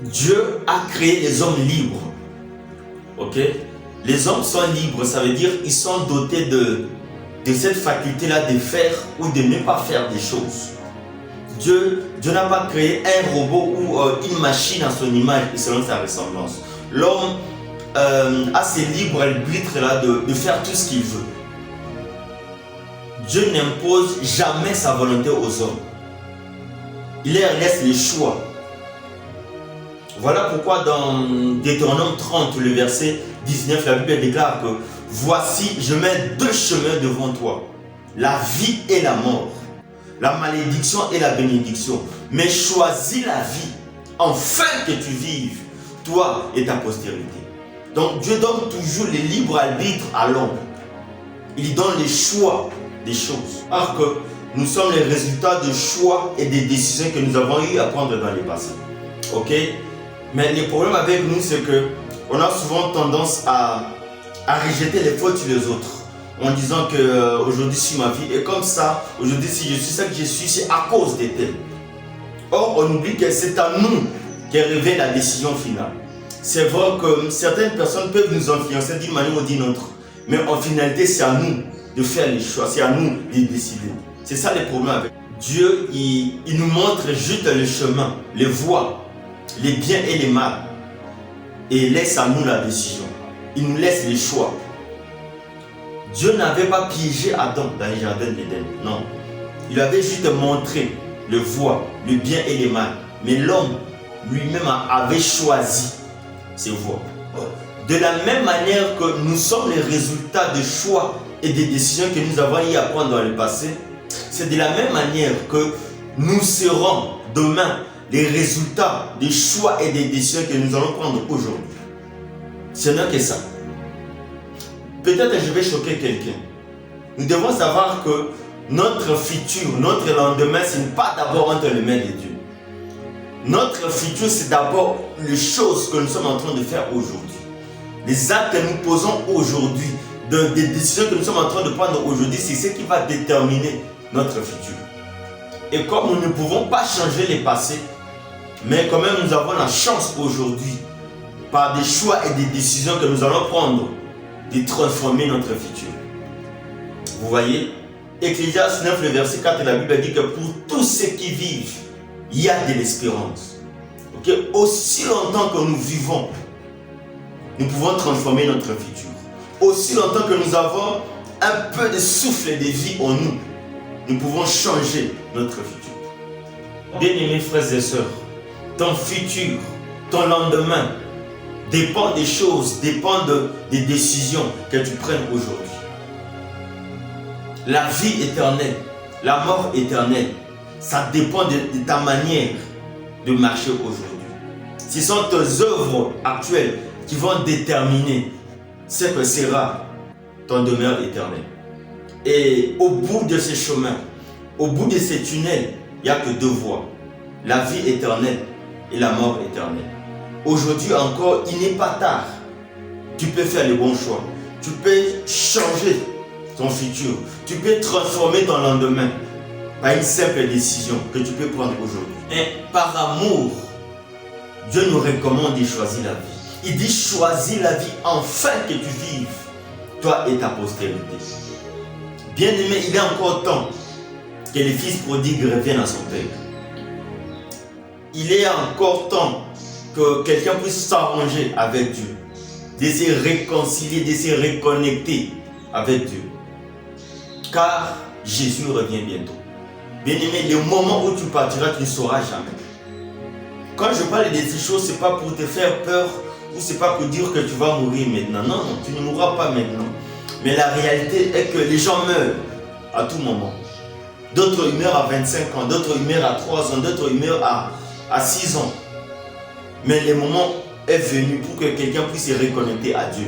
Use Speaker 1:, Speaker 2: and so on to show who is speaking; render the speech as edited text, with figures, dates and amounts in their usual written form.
Speaker 1: Dieu a créé les hommes libres. Ok? Les hommes sont libres, ça veut dire qu'ils sont dotés de cette faculté-là de faire ou de ne pas faire des choses. Dieu n'a pas créé un robot ou une machine à son image et selon sa ressemblance. L'homme a ce libre arbitre-là de faire tout ce qu'il veut. Dieu n'impose jamais sa volonté aux hommes. Il leur laisse les choix. Voilà pourquoi dans Deutéronome 30, le verset 19, la Bible déclare que « Voici, je mets deux chemins devant toi, la vie et la mort, la malédiction et la bénédiction. Mais choisis la vie, afin que tu vives, toi et ta postérité. » Donc Dieu donne toujours le libre arbitre à l'homme. Il donne les choix des choses. Alors que nous sommes les résultats de choix et des décisions que nous avons eu à prendre dans le passé. Ok? Mais le problème avec nous, c'est que on a souvent tendance à rejeter les fautes des autres. En disant que aujourd'hui si ma vie est comme ça, aujourd'hui si je suis ça que je suis, c'est à cause de tel. Or, on oublie que c'est à nous qui revient la décision finale. C'est vrai que certaines personnes peuvent nous influencer d'une manière ou d'une autre. Mais en finalité, c'est à nous de faire les choix, c'est à nous de décider. C'est ça le problème avec Dieu. Il nous montre juste le chemin, les voies, les biens et les mal. Et il laisse à nous la décision. Il nous laisse les choix. Dieu n'avait pas piégé Adam dans le jardin d'Éden, non. Il avait juste montré le voie, le bien et le mal. Mais l'homme lui-même avait choisi ces voies. De la même manière que nous sommes les résultats de choix et des décisions que nous avons eu à prendre dans le passé, c'est de la même manière que nous serons demain les résultats des choix et des décisions que nous allons prendre aujourd'hui. Ce n'est que ça. Peut-être que je vais choquer quelqu'un. Nous devons savoir que notre futur, notre lendemain, ce n'est pas d'abord entre les mains de Dieu. Notre futur, c'est d'abord les choses que nous sommes en train de faire aujourd'hui. Les actes que nous posons aujourd'hui, des décisions que nous sommes en train de prendre aujourd'hui, c'est ce qui va déterminer notre futur. Et comme nous ne pouvons pas changer les passés, mais quand même nous avons la chance aujourd'hui, par des choix et des décisions que nous allons prendre, de transformer notre futur. Vous voyez, Ecclésiaste 9, le verset 4, la Bible dit que pour tous ceux qui vivent, il y a de l'espérance. Okay? Aussi longtemps que nous vivons, nous pouvons transformer notre futur. Aussi longtemps que nous avons un peu de souffle de vie en nous, nous pouvons changer notre futur. Bien-aimés frères et sœurs, ton futur, ton lendemain dépend des choses, dépend des décisions que tu prennes aujourd'hui. La vie éternelle, la mort éternelle, ça dépend de ta manière de marcher aujourd'hui. Ce sont tes œuvres actuelles qui vont déterminer ce que sera ton demeure éternelle. Et au bout de ce chemin, au bout de ces tunnels, il n'y a que deux voies. La vie éternelle et la mort éternelle. Aujourd'hui encore, il n'est pas tard. Tu peux faire le bon choix. Tu peux changer ton futur. Tu peux transformer ton lendemain par une simple décision que tu peux prendre aujourd'hui. Et par amour, Dieu nous recommande de choisir la vie. Il dit choisis la vie afin que tu vives, toi et ta postérité. Bien-aimé, il est encore temps que le fils prodigue revienne à son père. Il est encore temps que quelqu'un puisse s'arranger avec Dieu, de se réconcilier, de se reconnecter avec Dieu. Car Jésus revient bientôt. Bien-aimé, le moment où tu partiras, tu ne sauras jamais. Quand je parle de ces choses, ce n'est pas pour te faire peur ou ce n'est pas pour dire que tu vas mourir maintenant. Non, non, tu ne mourras pas maintenant. Mais la réalité est que les gens meurent à tout moment. D'autres ils meurent à 25 ans, d'autres ils meurent à 3 ans, d'autres ils meurent à 6 ans. Mais le moment est venu pour que quelqu'un puisse se reconnecter à Dieu.